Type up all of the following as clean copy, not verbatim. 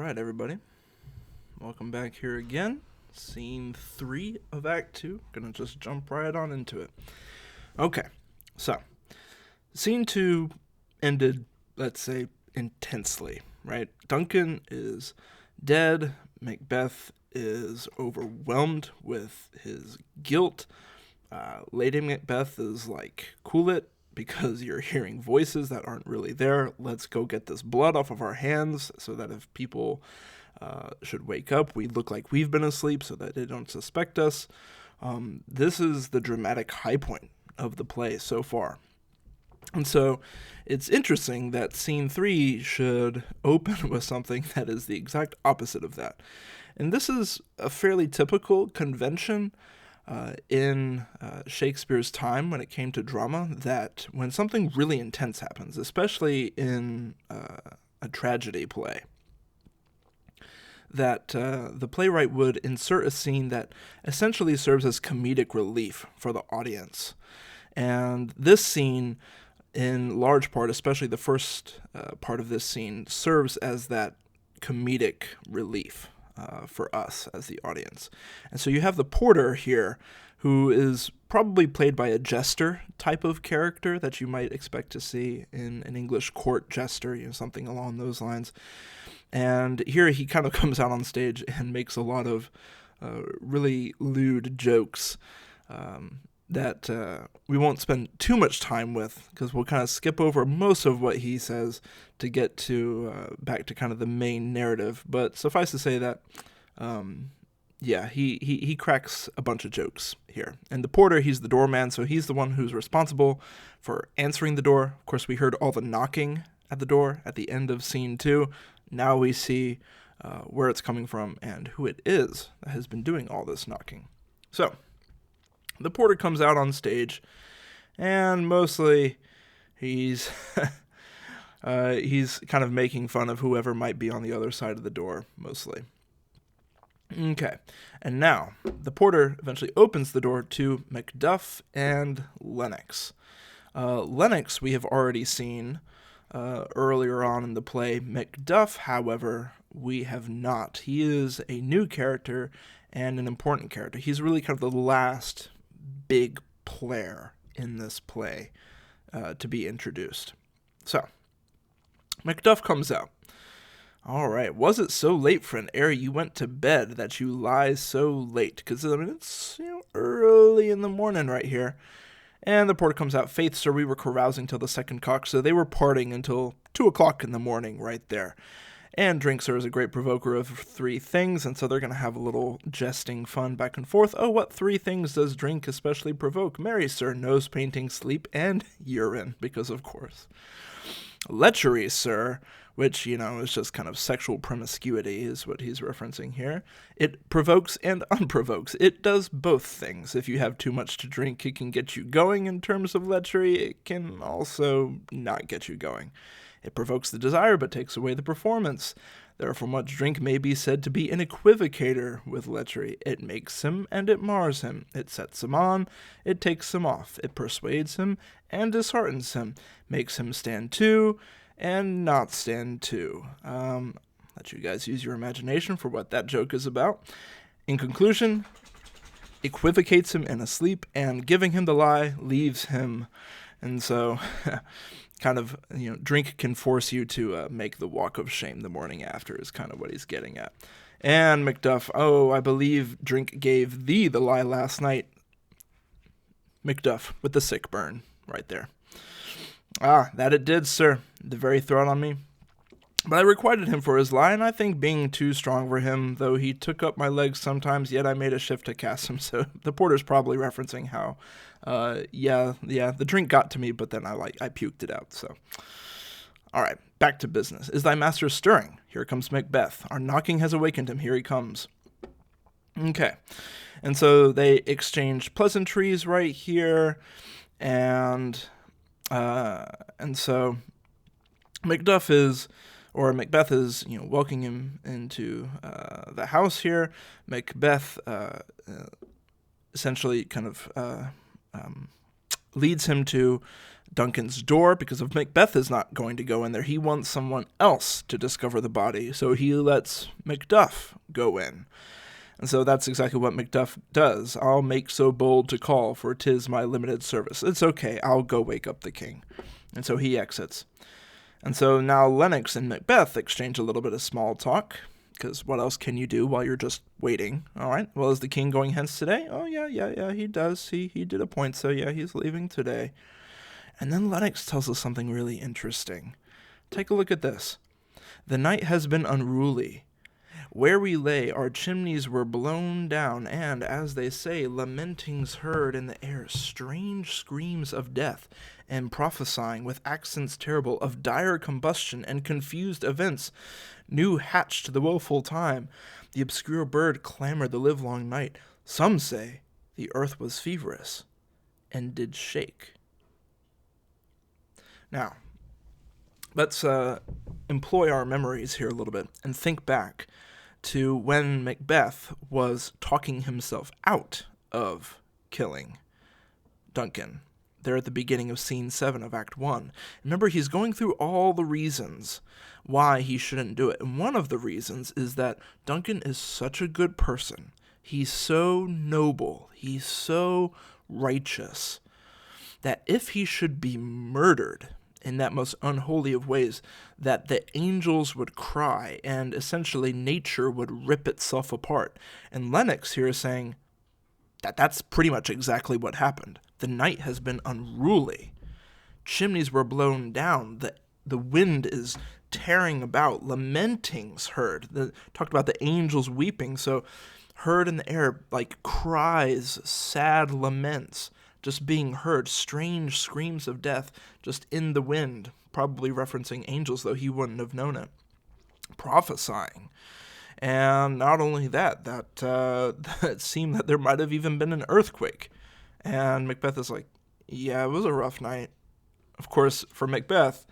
Alright, everybody. Welcome back here again. Scene 3 of Act 2. Gonna just jump right on into it. Okay, so, Scene 2 ended, let's say, intensely, right? Duncan is dead. Macbeth is overwhelmed with his guilt. Lady Macbeth is like, cool it, because you're hearing voices that aren't really there. Let's go get this blood off of our hands so that if people should wake up, we look like we've been asleep so that they don't suspect us. This is the dramatic high point of the play so far. And so it's interesting that scene 3 should open with something that is the exact opposite of that. And this is a fairly typical convention in Shakespeare's time when it came to drama, that when something really intense happens, especially in a tragedy play, that the playwright would insert a scene that essentially serves as comedic relief for the audience. And this scene, in large part, especially the first part of this scene, serves as that comedic relief for us as the audience. And so you have the porter here, who is probably played by a jester type of character that you might expect to see in an English court jester, something along those lines. And here he kind of comes out on stage and makes a lot of really lewd jokes that we won't spend too much time with, because we'll kind of skip over most of what he says to get to back to kind of the main narrative. But suffice to say that, he cracks a bunch of jokes here. And the porter, he's the doorman, so he's the one who's responsible for answering the door. Of course, we heard all the knocking at the door at the end of scene 2. Now we see where it's coming from and who it is that has been doing all this knocking. So the porter comes out on stage, and mostly he's he's kind of making fun of whoever might be on the other side of the door, mostly. Okay, and now the porter eventually opens the door to Macduff and Lennox. Lennox we have already seen earlier on in the play. Macduff, however, we have not. He is a new character and an important character. He's really kind of the last big player in this play to be introduced. So, Macduff comes out. All right, was it so late, friend, ere you went to bed, that you lie so late? Because, it's early in the morning right here. And the porter comes out. Faith, sir, we were carousing till the second cock, so they were parting until 2 o'clock in the morning right there. And drink, sir, is a great provoker of 3 things, and so they're going to have a little jesting fun back and forth. Oh, what 3 things does drink especially provoke? Marry, sir, nose painting, sleep, and urine, because of course. Lechery, sir, which, is just kind of sexual promiscuity is what he's referencing here. It provokes and unprovokes. It does both things. If you have too much to drink, it can get you going in terms of lechery. It can also not get you going. It provokes the desire, but takes away the performance. Therefore, much drink may be said to be an equivocator with lechery. It makes him, and it mars him. It sets him on, it takes him off. It persuades him, and disheartens him. Makes him stand to, and not stand to. Let you guys use your imagination for what that joke is about. In conclusion, equivocates him in a sleep, and giving him the lie, leaves him. And so... kind of, drink can force you to make the walk of shame the morning after is kind of what he's getting at. And Macduff, I believe drink gave thee the lie last night. Macduff with the sick burn right there. Ah, that it did, sir. The very throat on me. But I requited him for his lie, and I think being too strong for him, though he took up my legs sometimes, yet I made a shift to cast him. So the porter's probably referencing how, the drink got to me, but then I puked it out. So, all right, back to business. Is thy master stirring? Here comes Macbeth. Our knocking has awakened him. Here he comes. Okay, and so they exchange pleasantries right here, and so Macbeth is welcoming him into the house here. Macbeth essentially kind of leads him to Duncan's door, because if Macbeth is not going to go in there, he wants someone else to discover the body, so he lets Macduff go in. And so that's exactly what Macduff does. I'll make so bold to call, for 'tis my limited service. It's okay, I'll go wake up the king. And so he exits. And so now Lennox and Macbeth exchange a little bit of small talk, because what else can you do while you're just waiting? All right, well, is the king going hence today? Oh, yeah, he does. He did appoint, so yeah, he's leaving today. And then Lennox tells us something really interesting. Take a look at this. The night has been unruly. Where we lay, our chimneys were blown down, and, as they say, lamentings heard in the air, strange screams of death, and prophesying with accents terrible of dire combustion and confused events, new hatched the woeful time. The obscure bird clamored the livelong night. Some say the earth was feverous, and did shake. Now, let's employ our memories here a little bit and think back to when Macbeth was talking himself out of killing Duncan, there at the beginning of Scene 7 of Act 1. Remember, he's going through all the reasons why he shouldn't do it, and one of the reasons is that Duncan is such a good person. He's so noble, he's so righteous, that if he should be murdered in that most unholy of ways, that the angels would cry, and essentially nature would rip itself apart. And Lennox here is saying that that's pretty much exactly what happened. The night has been unruly. Chimneys were blown down. The wind is tearing about. Lamentings heard. Talked about the angels weeping, so heard in the air, like cries, sad laments, just being heard, strange screams of death just in the wind, probably referencing angels, though he wouldn't have known it, prophesying. And not only that, it seemed that there might have even been an earthquake. And Macbeth is like, yeah, it was a rough night. Of course, for Macbeth,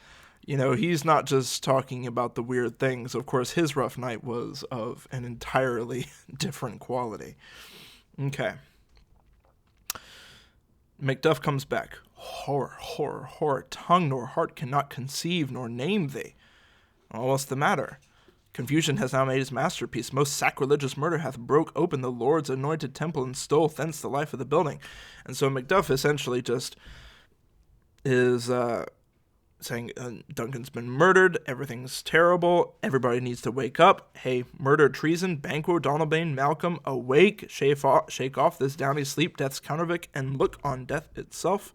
he's not just talking about the weird things. Of course, his rough night was of an entirely different quality. Okay. Macduff comes back. Horror, horror, horror. Tongue nor heart cannot conceive nor name thee. Oh, what's the matter? Confusion has now made his masterpiece. Most sacrilegious murder hath broke open the Lord's anointed temple and stole thence the life of the building. And so Macduff essentially just is saying Duncan's been murdered, everything's terrible, everybody needs to wake up. Hey, murder, treason, Banquo, Donalbain, Malcolm, awake, shake off this downy sleep, death's countervic, and look on death itself.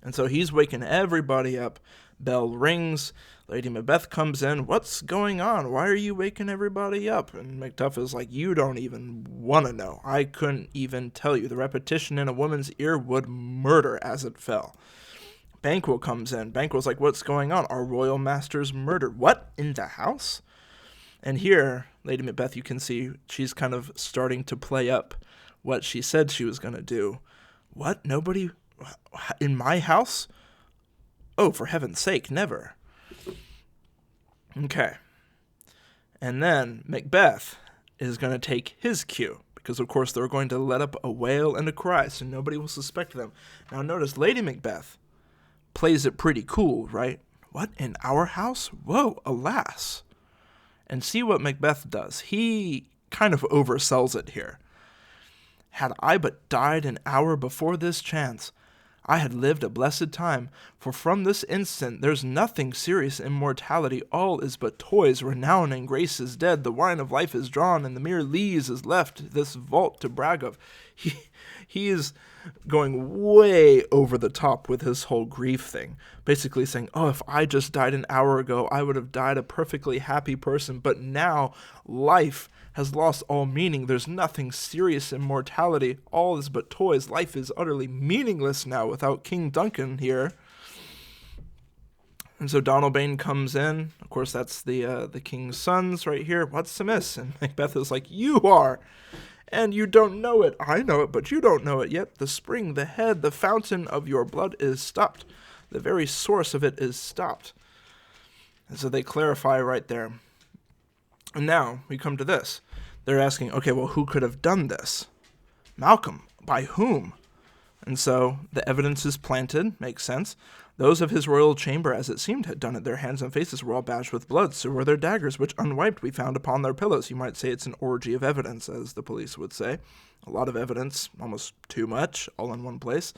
And so he's waking everybody up. Bell rings, Lady Macbeth comes in. What's going on? Why are you waking everybody up? And Macduff is like, you don't even want to know. I couldn't even tell you. The repetition in a woman's ear would murder as it fell. Banquo comes in. Banquo's like, what's going on? Our royal master's murdered. What? In the house? And here, Lady Macbeth, you can see she's kind of starting to play up what she said she was going to do. What? Nobody? In my house? Oh, for heaven's sake, never. Okay. And then Macbeth is going to take his cue, because of course they're going to let up a wail and a cry, so nobody will suspect them. Now notice, Lady Macbeth plays it pretty cool, right? What, in our house? Whoa, alas. And see what Macbeth does. He kind of oversells it here. Had I but died an hour before this chance, I had lived a blessed time, for from this instant there's nothing serious in mortality, all is but toys, renown and grace is dead, the wine of life is drawn, and the mere lees is left this vault to brag of. He is going way over the top with his whole grief thing, basically saying, oh, if I just died an hour ago, I would have died a perfectly happy person, but now life has lost all meaning. There's nothing serious in mortality. All is but toys. Life is utterly meaningless now without King Duncan here. And so Donalbain comes in. Of course, that's the king's sons right here. What's amiss? And Macbeth is like, you are. And you don't know it. I know it, but you don't know it yet. The spring, the head, the fountain of your blood is stopped. The very source of it is stopped. And so they clarify right there. And now we come to this. They're asking, okay, well, who could have done this? Malcolm. By whom? And so the evidence is planted. Makes sense. Those of his royal chamber, as it seemed, had done it. Their hands and faces were all bashed with blood, so were their daggers, which unwiped we found upon their pillows. You might say it's an orgy of evidence, as the police would say. A lot of evidence, almost too much, all in one place.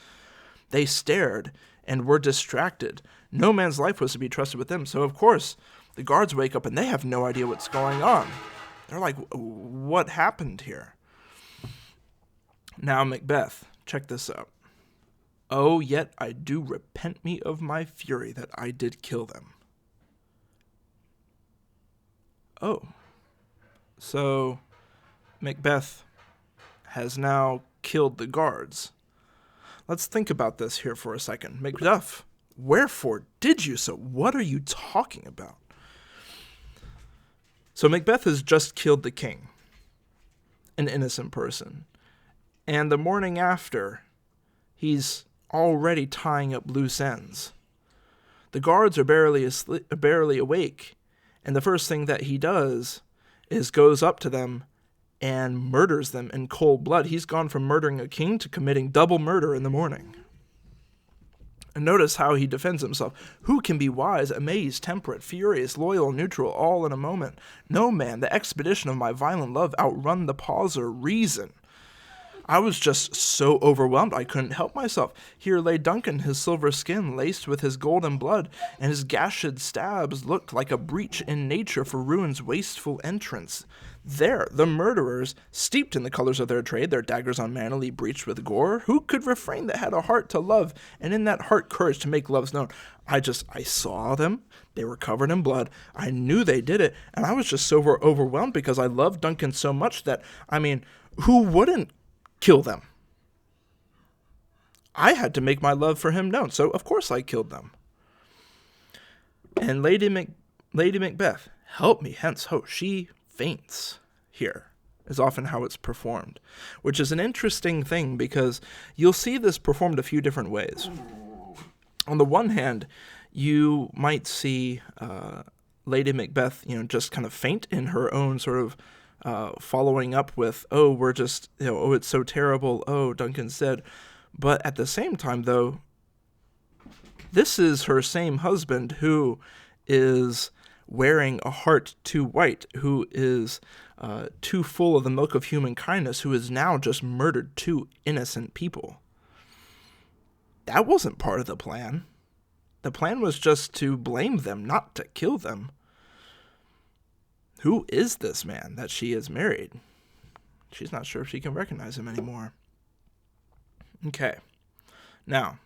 They stared and were distracted. No man's life was to be trusted with them, so of course the guards wake up and they have no idea what's going on. They're like, what happened here? Now Macbeth, check this out. Oh, yet I do repent me of my fury that I did kill them. Oh. So Macbeth has now killed the guards. Let's think about this here for a second. Macduff, wherefore did you so? What are you talking about? So Macbeth has just killed the king, an innocent person. And the morning after, he's already tying up loose ends. The guards are barely awake, and the first thing that he does is goes up to them and murders them in cold blood. He's gone from murdering a king to committing double murder in the morning. And notice how he defends himself. Who can be wise, amazed, temperate, furious, loyal, neutral, all in a moment? No man, the expedition of my violent love outrun the pause or reason. I was just so overwhelmed I couldn't help myself. Here lay Duncan, his silver skin laced with his golden blood, and his gashed stabs looked like a breach in nature for ruin's wasteful entrance. There, the murderers, steeped in the colors of their trade, their daggers unmanly breached with gore. Who could refrain that had a heart to love, and in that heart courage to make loves known? I saw them. They were covered in blood. I knew they did it, and I was just so overwhelmed because I loved Duncan so much that, who wouldn't kill them? I had to make my love for him known, so of course I killed them. And Lady Macbeth, help me hence, ho, she faints here, is often how it's performed, which is an interesting thing because you'll see this performed a few different ways. On the one hand, you might see Lady Macbeth, just kind of faint in her own sort of following up with, it's so terrible, Duncan's dead. But at the same time, though, this is her same husband who is wearing a heart too white, who is too full of the milk of human kindness, who has now just murdered two innocent people. That wasn't part of the plan. The plan was just to blame them, not to kill them. Who is this man that she is married? She's not sure if she can recognize him anymore. Okay. Now,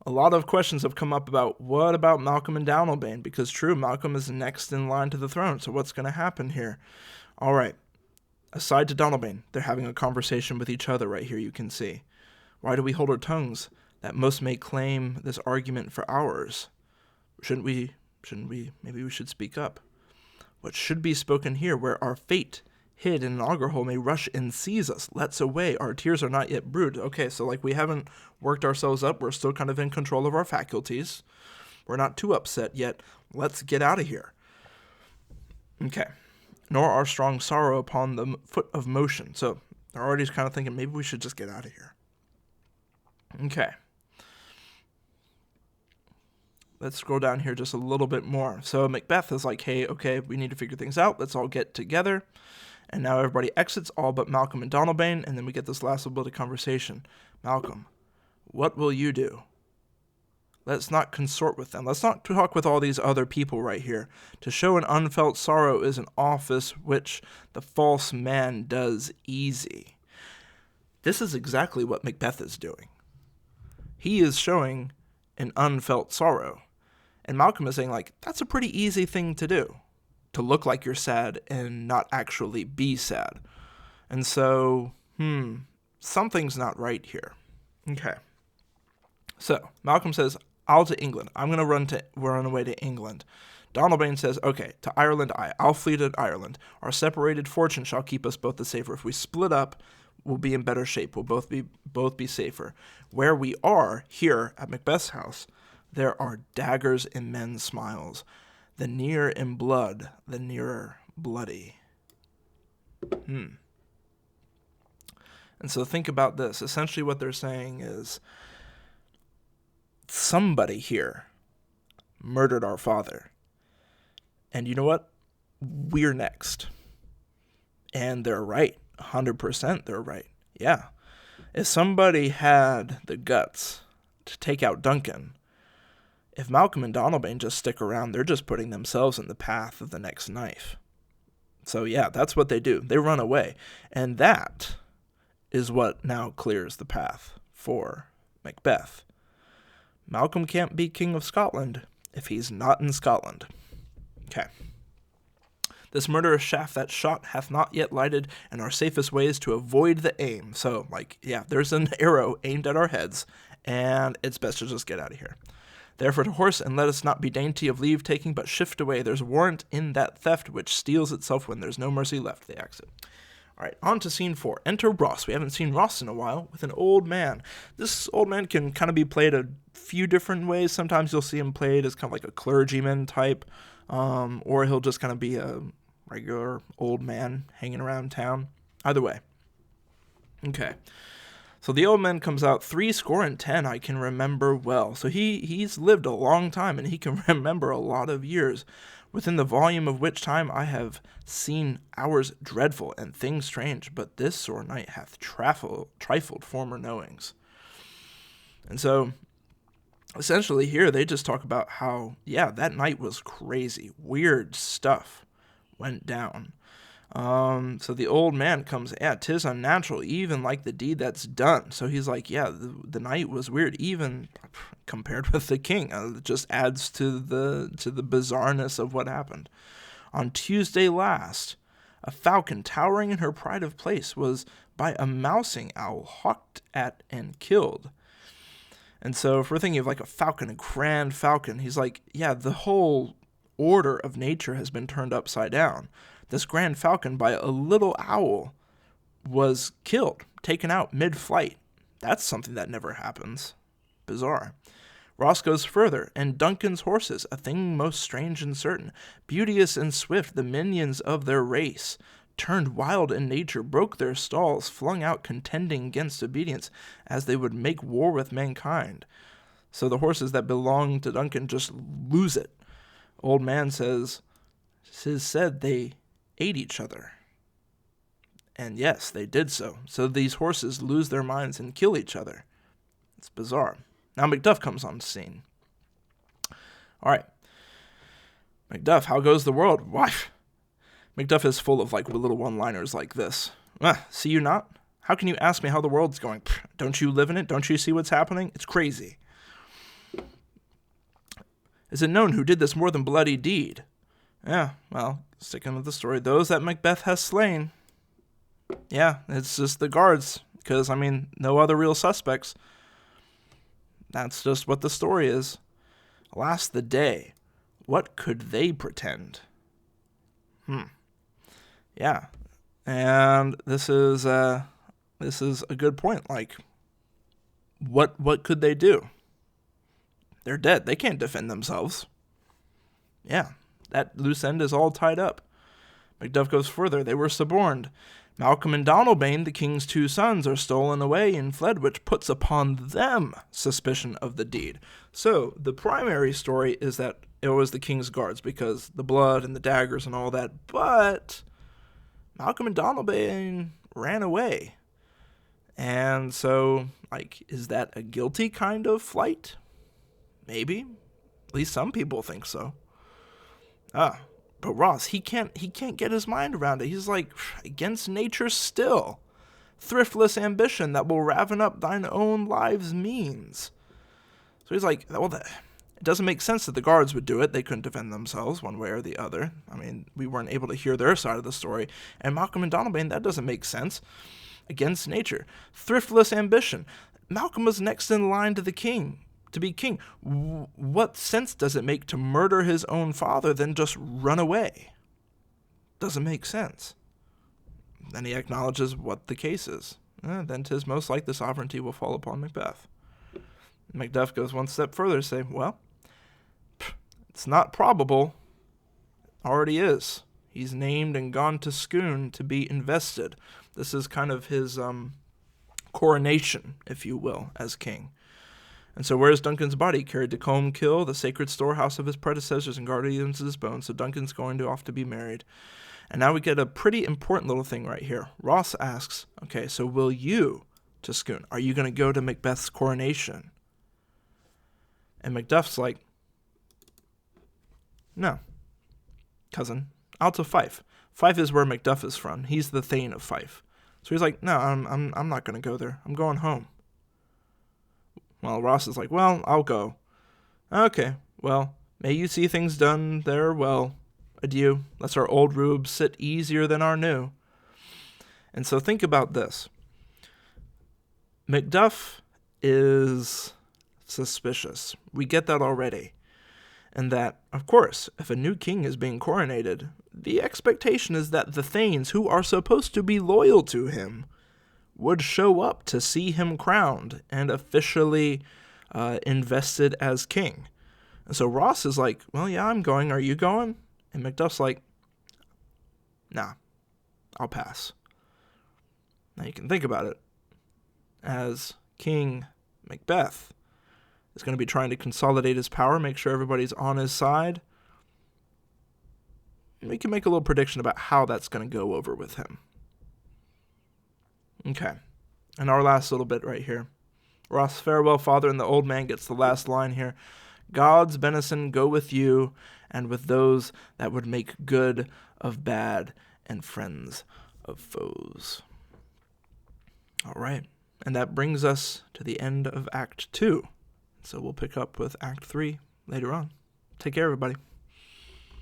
a lot of questions have come up about what about Malcolm and Donalbain? Because true, Malcolm is next in line to the throne, so what's going to happen here? All right. Aside to Donalbain, they're having a conversation with each other right here, you can see. Why do we hold our tongues? That most may claim this argument for ours. Shouldn't we? Maybe we should speak up. What should be spoken here, where our fate, hid in an auger hole, may rush and seize us? Let's away, our tears are not yet brewed. Okay, so we haven't worked ourselves up. We're still kind of in control of our faculties. We're not too upset yet. Let's get out of here. Okay. Nor our strong sorrow upon the foot of motion. So they're already kind of thinking, maybe we should just get out of here. Okay. Let's scroll down here just a little bit more. So Macbeth is like, hey, okay, we need to figure things out. Let's all get together. And now everybody exits, all but Malcolm and Donalbain, and then we get this last little bit of conversation. Malcolm, what will you do? Let's not consort with them. Let's not talk with all these other people right here. To show an unfelt sorrow is an office which the false man does easy. This is exactly what Macbeth is doing. He is showing an unfelt sorrow. And Malcolm is saying, that's a pretty easy thing to do. To look like you're sad and not actually be sad. And so, something's not right here. Okay. So, Malcolm says, I'll to England. I'm going to run away to England. Donalbain says, okay, to Ireland I'll flee to Ireland. Our separated fortune shall keep us both the safer. If we split up, we'll be in better shape. We'll both be safer. Where we are, here at Macbeth's house, there are daggers in men's smiles. The near in blood, the nearer bloody. And so think about this. Essentially what they're saying is, somebody here murdered our father. And you know what? We're next. And they're right. 100% they're right. Yeah. If somebody had the guts to take out Duncan, if Malcolm and Donalbain just stick around, they're just putting themselves in the path of the next knife. So yeah, that's what they do. They run away. And that is what now clears the path for Macbeth. Malcolm can't be King of Scotland if he's not in Scotland. Okay. This murderous shaft that shot hath not yet lighted, and our safest way is to avoid the aim. So, there's an arrow aimed at our heads, and it's best to just get out of here. Therefore to horse, and let us not be dainty of leave taking, but shift away. There's warrant in that theft which steals itself when there's no mercy left. They exit. All right, on to scene 4. Enter Ross. We haven't seen Ross in a while, with an old man. This old man can kind of be played a few different ways. Sometimes you'll see him played as kind of like a clergyman type, or he'll just kind of be a regular old man hanging around town. Either way. Okay. So the old man comes out 70 I can remember well. So he's lived a long time, and he can remember a lot of years, within the volume of which time I have seen hours dreadful and things strange, but this sore night hath trifled former knowings. And so essentially here they just talk about how, that night was crazy. Weird stuff went down. So the old man comes, 'tis unnatural, even like the deed that's done. So he's like, the night was weird, even compared with the king. It just adds to the bizarreness of what happened. On Tuesday last, a falcon towering in her pride of place was by a mousing owl hawked at and killed. And so if we're thinking of like a falcon, a grand falcon, he's like, the whole order of nature has been turned upside down. This grand falcon by a little owl was killed, taken out mid-flight. That's something that never happens. Bizarre. Ross goes further, and Duncan's horses, a thing most strange and certain, beauteous and swift, the minions of their race, turned wild in nature, broke their stalls, flung out contending against obedience, as they would make war with mankind. So the horses that belong to Duncan just lose it. Old man says, 'tis said they ate each other. And yes, they did so. So these horses lose their minds and kill each other. It's bizarre. Now Macduff comes on the scene. All right. Macduff, how goes the world? Why? Macduff is full of little one-liners like this. See you not? How can you ask me how the world's going? Don't you live in it? Don't you see what's happening? It's crazy. Is it known who did this more than bloody deed? Sticking with the story, those that Macbeth has slain. It's just the guards, because, no other real suspects. That's just what the story is. Alas, the day. What could they pretend? And this is a good point. What could they do? They're dead. They can't defend themselves. That loose end is all tied up. Macduff goes further. They were suborned. Malcolm and Donalbain, the king's 2 sons, are stolen away and fled, which puts upon them suspicion of the deed. So the primary story is that it was the king's guards, because the blood and the daggers and all that. But Malcolm and Donalbain ran away. And so, is that a guilty kind of flight? Maybe. At least some people think so. But Ross, he can't get his mind around it. He's like, against nature still. Thriftless ambition that will raven up thine own lives means. So he's like, it doesn't make sense that the guards would do it. They couldn't defend themselves one way or the other. We weren't able to hear their side of the story. And Malcolm and Donalbain, that doesn't make sense. Against nature. Thriftless ambition. Malcolm was next in line to be king. What sense does it make to murder his own father than just run away? Doesn't make sense. Then he acknowledges what the case is. Then 'tis most like the sovereignty will fall upon Macbeth. Macduff goes one step further to say, it's not probable. Already is. He's named and gone to Scone to be invested. This is kind of his coronation, if you will, as king. And so where's Duncan's body? Carried to Combe Kill, the sacred storehouse of his predecessors and guardians of his bones. So Duncan's going to off to be married. And now we get a pretty important little thing right here. Ross asks, okay, so will you, Tyscoon, are you going to go to Macbeth's coronation? And Macduff's like, no, cousin, out to Fife. Fife is where Macduff is from. He's the Thane of Fife. So he's like, no, I'm not going to go there. I'm going home. Well, Ross is like, well, I'll go. Okay, well, may you see things done there well. Adieu. Let's our old rube sit easier than our new. And so think about this. Macduff is suspicious. We get that already. And that, of course, if a new king is being coronated, the expectation is that the Thanes, who are supposed to be loyal to him, would show up to see him crowned and officially invested as king. And so Ross is like, well, yeah, I'm going. Are you going? And Macduff's like, nah, I'll pass. Now you can think about it. As King Macbeth is going to be trying to consolidate his power, make sure everybody's on his side, we can make a little prediction about how that's going to go over with him. Okay, and our last little bit right here. Ross, farewell, father, and the old man gets the last line here. God's benison go with you and with those that would make good of bad and friends of foes. All right, and that brings us to the end of Act 2. So we'll pick up with Act 3 later on. Take care, everybody.